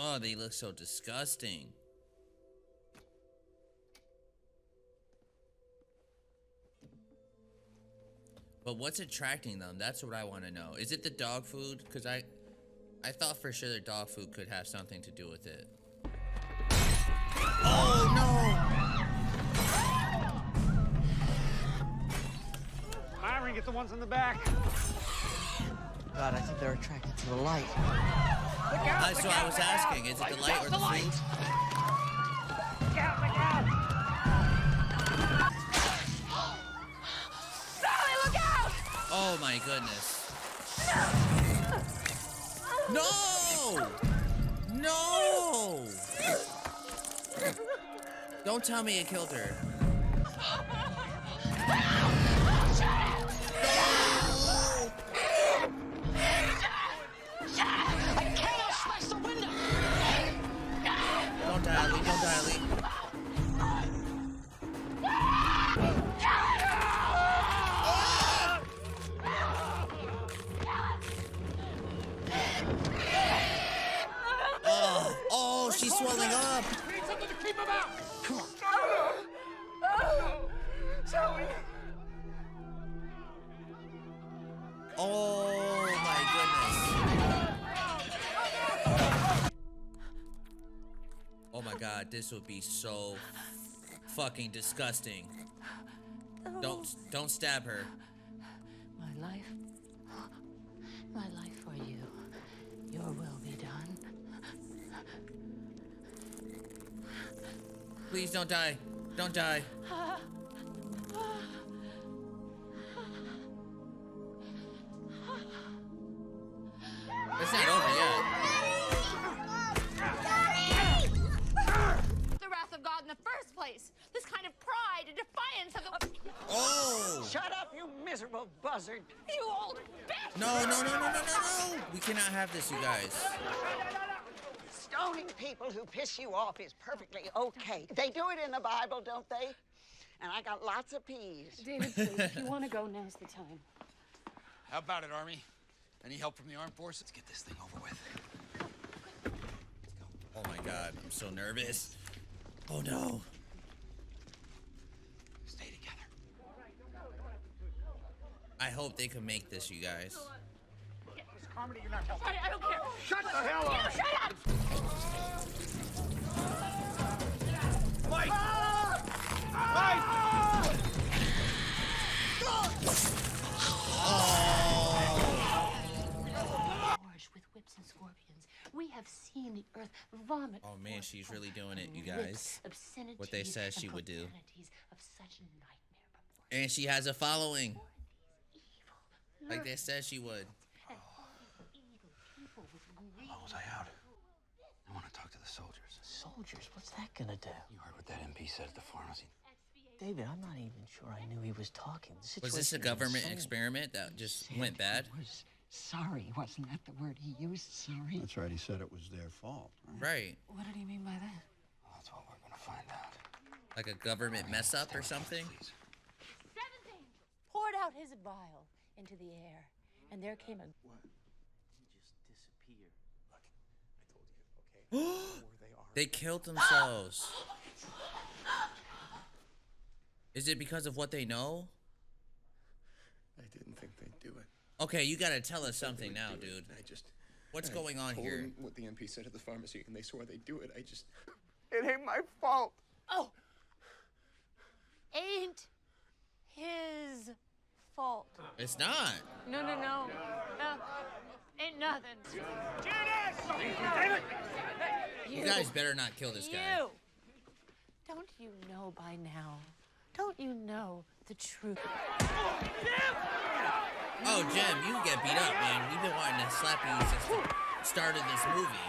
Oh, they look so disgusting. But what's attracting them? That's what I want to know. Is it the dog food? Because I thought for sure the dog food could have something to do with it. Oh, no! Myron, get the ones in the back. God, I think they're attracted to the light. Look out, That's what I was asking. Is it the light or the food? Look out, look out! Sally, look out! Oh my goodness. No! No! Don't tell me it killed her. Don't die, Ali. Don't die, Ali. Oh, she's swelling up. Need something to keep him out. Come on. Sally. Oh my goodness. Oh my God, this would be so fucking disgusting. Don't stab her. My life for you. Your will be done. Please don't die. Don't die. It's not over yet. The wrath of God in the first place. This kind of pride and defiance of the... Oh! Shut up, you miserable buzzard. You old bitch! No. We cannot have this, you guys. Stoning people who piss you off is perfectly okay. They do it in the Bible, don't they? And I got lots of peas. David, please, if you want to go, now's the time. How about it, Army? Any help from the armed forces? Let's get this thing over with. Oh my God, I'm so nervous. Oh no. Stay together. I hope they can make this, you guys. Carmody, you're not helping. I don't care. Shut the hell up! You shut up! Mike! Forged with whips and scorpions, we have seen the earth vomit. Oh man, she's really doing it, you guys. What they said she would do. Of such nightmare proportions. And she has a following. Like they said she would. How was I out? I want to talk to the soldiers. Soldiers? What's that gonna do? You heard what that MP said at the pharmacy. David, I'm not even sure I knew he was talking. Was this a government experiment that just went bad? Was sorry. Wasn't that the word he used? Sorry. That's right. He said it was their fault. Right. What did he mean by that? Well, that's what we're gonna find out. Like a government mess up or something? Please. Poured out his vial into the air, and there came a... What? He just disappeared. Look, I told you, okay? Where they are. They killed themselves. Is it because of what they know? I didn't think they'd do it. Okay, you gotta tell us something now, dude. What's going on told here? them what the MP said at the pharmacy, and they swore they'd do it. It ain't my fault. Oh. Ain't his fault. It's not. No. Ain't nothing. David! You guys better not kill this guy. You. Don't you know by now? Don't you know the truth? Oh, Jim, you can get beat up, man. We've been wanting to slap you since the start of this movie.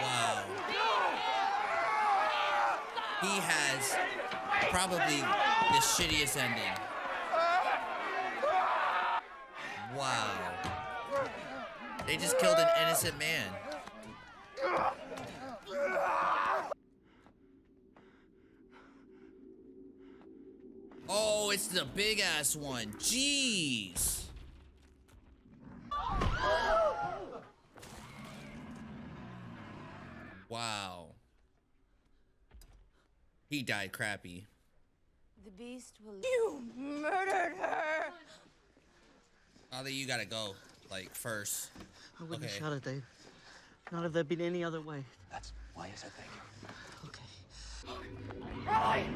Wow. He has probably the shittiest ending. Wow. They just killed an innocent man. Oh, it's the big ass one. Jeez. Wow. He died crappy. The beast will. You murdered her! Father, you gotta go, like, first. I wouldn't Okay. have shot her, Dave. Not if there'd been any other way. That's why I said thank you. Okay. Riley!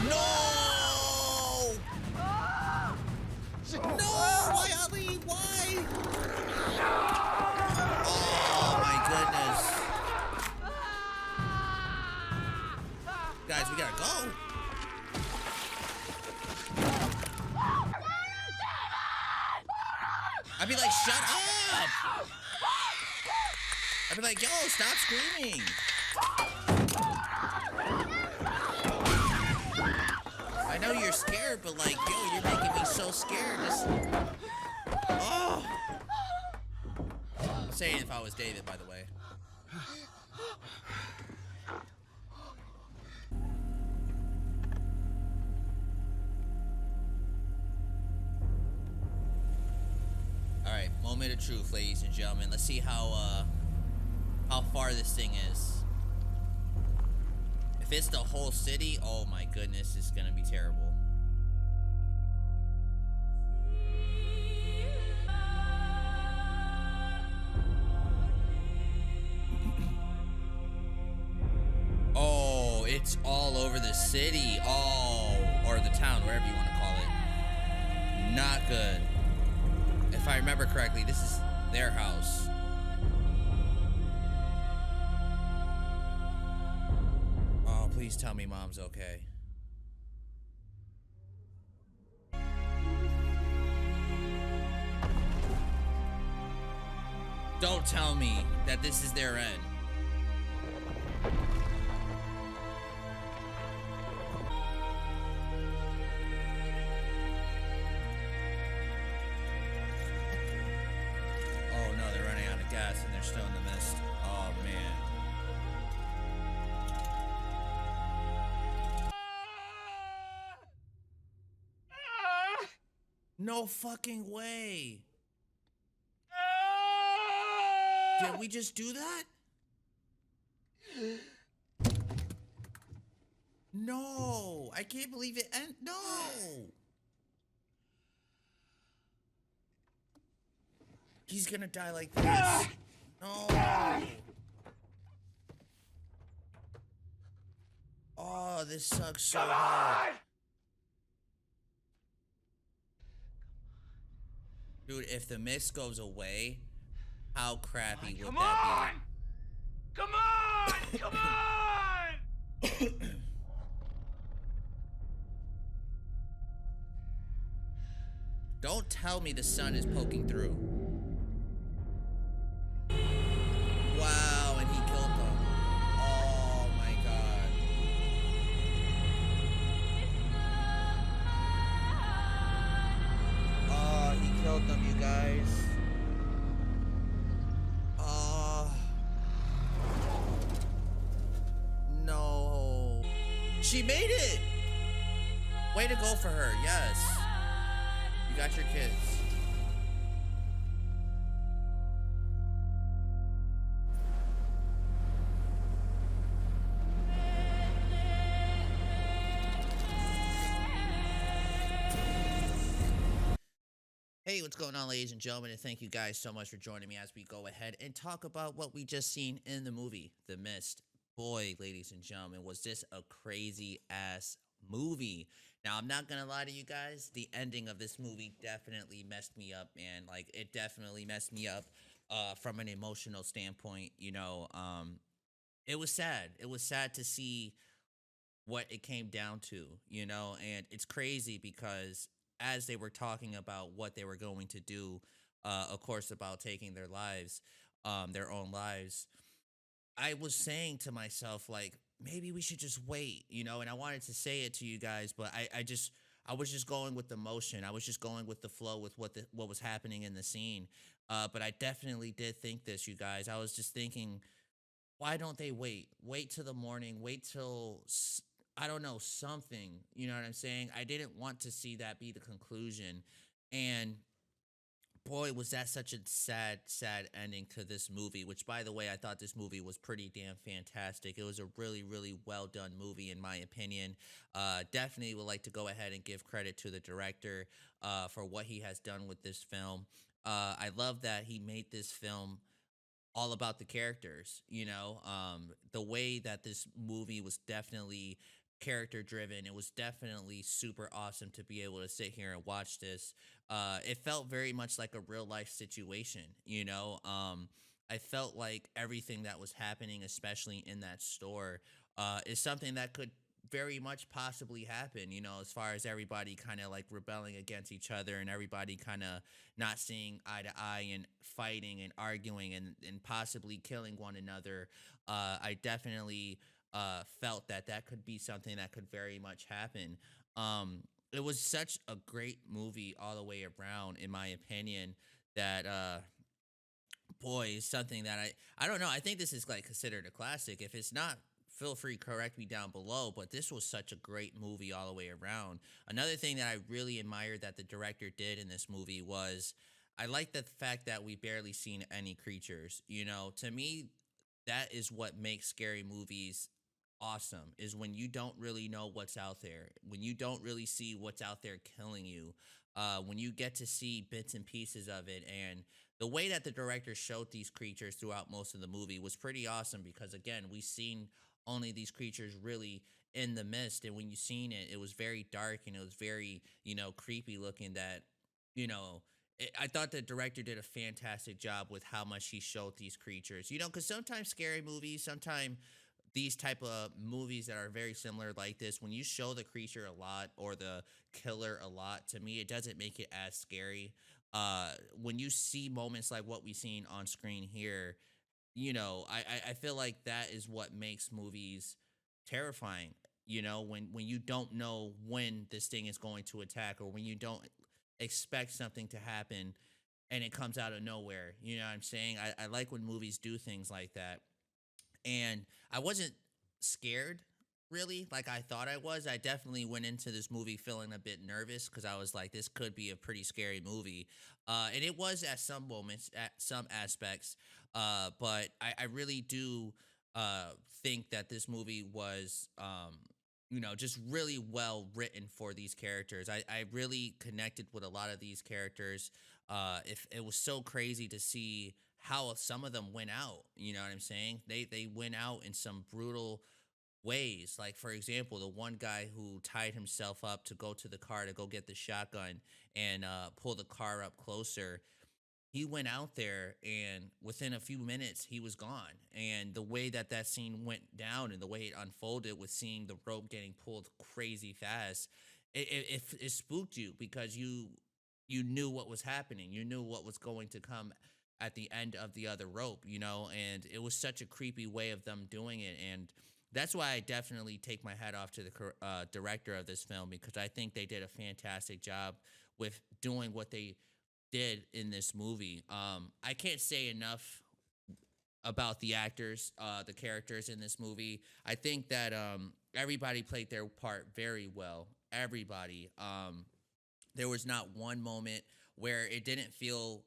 No! No! Why, Ali? Why? Oh, my goodness. Guys, we gotta go. I'd be like, shut up! I'd be like, yo, stop screaming. I know you're scared, but like, yo, you're making me so scared. Just... Oh! I'm saying if I was David, by the way. All right, moment of truth, ladies and gentlemen. Let's see how far this thing is. If it's the whole city, oh my goodness, it's gonna be terrible. Oh, it's all over the city. Oh, or the town, wherever you want to call it. Not good. If I remember correctly, this is their house. Oh, please tell me mom's okay. Don't tell me that this is their end. Oh no, they're running out of gas and they're still in the mist. Oh man. No fucking way. Did we just do that? No, I can't believe it. And no. He's gonna die like this. No. Oh, this sucks so hard. Dude, if the mist goes away, how crappy would that be? Come on! Come on! Don't tell me the sun is poking through. Wow, and he killed them. Oh my god. Oh, he killed them, you guys. Oh. No. She made it! Way to go for her, yes. You got your kids. Hey, what's going on, ladies and gentlemen, and thank you guys so much for joining me as we go ahead and talk about what we just seen in the movie, The Mist. Boy, ladies and gentlemen, was this a crazy-ass movie. Now, I'm not gonna lie to you guys, the ending of this movie definitely messed me up, man. Like, it definitely messed me up from an emotional standpoint, you know. It was sad. It was sad to see what it came down to, you know, and it's crazy because as they were talking about what they were going to do, of course, about taking their lives, their own lives, I was saying to myself, like, maybe we should just wait, you know, and I wanted to say it to you guys, but I was just going with the motion. I was just going with the flow with what was happening in the scene. But I definitely did think this, you guys. I was just thinking, why don't they wait? Wait till the morning. Wait till, I don't know, something. You know what I'm saying? I didn't want to see that be the conclusion. And boy, was that such a sad, sad ending to this movie. Which, by the way, I thought this movie was pretty damn fantastic. It was a really, really well done movie, in my opinion. Definitely would like to go ahead and give credit to the director for what he has done with this film. I love that he made this film all about the characters. The way that this movie was definitely character driven. It was definitely super awesome to be able to sit here and watch this. It felt very much like a real life situation. I felt like everything that was happening, especially in that store, is something that could very much possibly happen, as far as everybody kind of like rebelling against each other and everybody kind of not seeing eye to eye and fighting and arguing and possibly killing one another. I definitely felt that that could be something that could very much happen. It was such a great movie all the way around, in my opinion, that boy, is something that I don't know. I think this is like considered a classic. If it's not, feel free to correct me down below, but this was such a great movie all the way around. Another thing that I really admired that the director did in this movie was I like the fact that we barely seen any creatures. To me, that is what makes scary movies awesome, is when you don't really know what's out there, when you don't really see what's out there killing you, when you get to see bits and pieces of it. And the way that the director showed these creatures throughout most of the movie was pretty awesome, because again, we seen only these creatures really in the mist, and when you seen it, it was very dark and it was very creepy looking. That I thought the director did a fantastic job with how much he showed these creatures. Because sometimes scary movies, sometimes these type of movies that are very similar like this, when you show the creature a lot or the killer a lot, to me, it doesn't make it as scary. When you see moments like what we seen on screen here, I feel like that is what makes movies terrifying. When you don't know when this thing is going to attack, or when you don't expect something to happen and it comes out of nowhere. You know what I'm saying? I like when movies do things like that. And I wasn't scared really like I thought I was. I definitely went into this movie feeling a bit nervous, because I was like, this could be a pretty scary movie. And it was at some moments, at some aspects. But I really do think that this movie was, just really well written for these characters. I really connected with a lot of these characters. If it was so crazy to see how some of them went out. You know what I'm saying? They went out in some brutal ways. Like, for example, the one guy who tied himself up to go to the car to go get the shotgun and pull the car up closer. He went out there, and within a few minutes, he was gone. And the way that that scene went down and the way it unfolded with seeing the rope getting pulled crazy fast, it spooked you, because you knew what was happening. You knew what was going to come at the end of the other rope, and it was such a creepy way of them doing it. And that's why I definitely take my hat off to the director of this film, because I think they did a fantastic job with doing what they did in this movie. I can't say enough about the actors, the characters in this movie. I think that everybody played their part very well. Everybody. There was not one moment where it didn't feel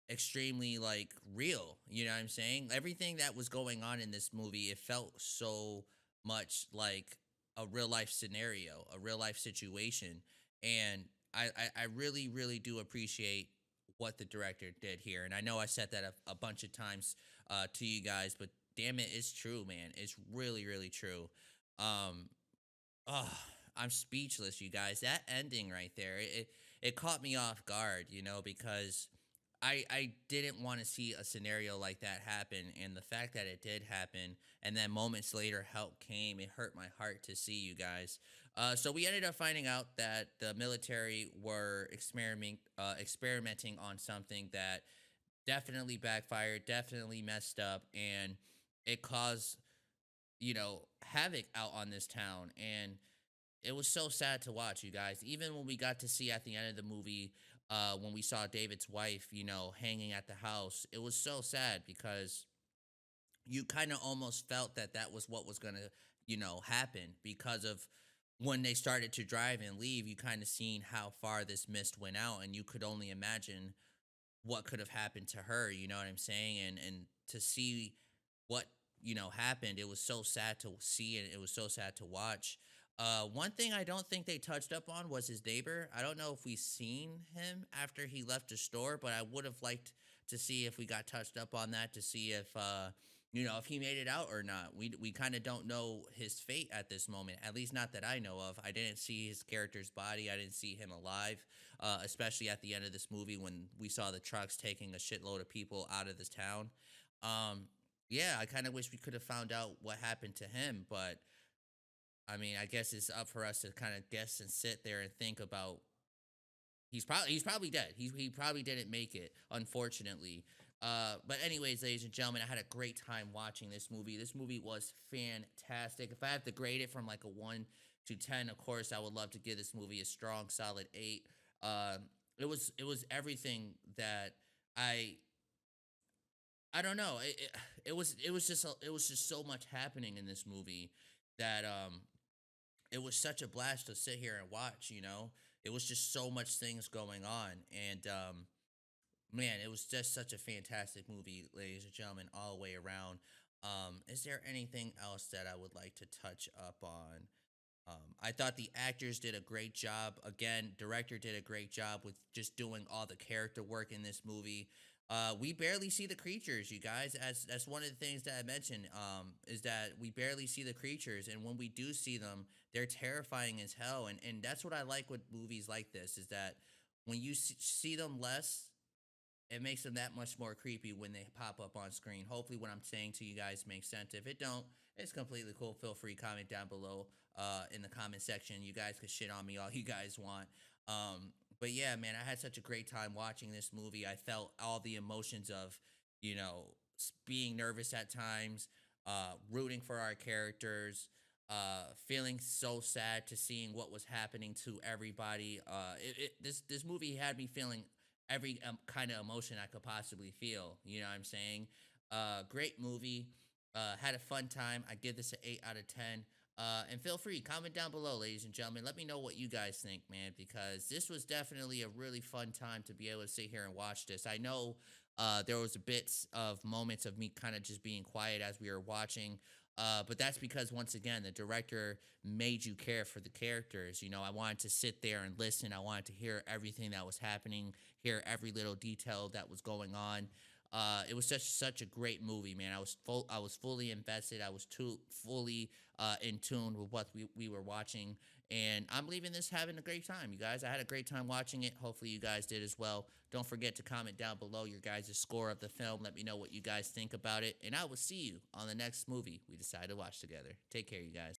extremely like real. You know what I'm saying? Everything that was going on in this movie, it felt so much like a real life scenario, a real life situation. And I really, really do appreciate what the director did here. And I know I said that a bunch of times to you guys, but damn it, it's true, man. It's really, really true. Oh, I'm speechless, you guys. That ending right there, it caught me off guard, because I didn't want to see a scenario like that happen. And the fact that it did happen, and then moments later help came, it hurt my heart to see, you guys. So we ended up finding out that the military were experimenting on something that definitely backfired, definitely messed up, and it caused, havoc out on this town. And it was so sad to watch, you guys. Even when we got to see at the end of the movie, when we saw David's wife, hanging at the house, it was so sad, because you kind of almost felt that that was what was going to, happen, because of when they started to drive and leave, you kind of seen how far this mist went out, and you could only imagine what could have happened to her, you know what I'm saying? And to see what, happened, it was so sad to see and it was so sad to watch. One thing I don't think they touched up on was his neighbor. I don't know if we seen him after he left the store, but I would have liked to see if we got touched up on that to see if if he made it out or not. We kind of don't know his fate at this moment, at least not that I know of. I didn't see his character's body. I didn't see him alive, especially at the end of this movie when we saw the trucks taking a shitload of people out of this town. Yeah, I kind of wish we could have found out what happened to him, but I mean, I guess it's up for us to kind of guess and sit there and think about. He's probably dead. He probably didn't make it, unfortunately. But anyways, ladies and gentlemen, I had a great time watching this movie. This movie was fantastic. If I have to grade it from like a 1 to 10, of course, I would love to give this movie a strong, solid 8. It was everything that I don't know. It was just so much happening in this movie that it was such a blast to sit here and watch. It was just so much things going on, and man, it was just such a fantastic movie, ladies and gentlemen, all the way around. Is there anything else that I would like to touch up on? I thought the actors did a great job. Again, director did a great job with just doing all the character work in this movie. We barely see the creatures, you guys. As that's one of the things that I mentioned. Is that we barely see the creatures, and when we do see them, they're terrifying as hell. And that's what I like with movies like this is that when you see them less, it makes them that much more creepy when they pop up on screen. Hopefully, what I'm saying to you guys makes sense. If it don't, it's completely cool. Feel free to comment down below in the comment section. You guys can shit on me all you guys want. But yeah, man, I had such a great time watching this movie. I felt all the emotions of, being nervous at times, rooting for our characters, feeling so sad to seeing what was happening to everybody. This movie had me feeling every kind of emotion I could possibly feel. You know what I'm saying? Great movie. Had a fun time. I give this an 8 out of 10. And feel free, comment down below, ladies and gentlemen. Let me know what you guys think, man, because this was definitely a really fun time to be able to sit here and watch this. I know there was bits of moments of me kind of just being quiet as we were watching, but that's because, once again, the director made you care for the characters. I wanted to sit there and listen. I wanted to hear everything that was happening, hear every little detail that was going on. It was such a great movie, man. I was fully invested. I was fully in tune with what we were watching, and I'm leaving this having a great time, you guys. I had a great time watching it. Hopefully, you guys did as well. Don't forget to comment down below your guys' score of the film. Let me know what you guys think about it, and I will see you on the next movie we decide to watch together. Take care, you guys.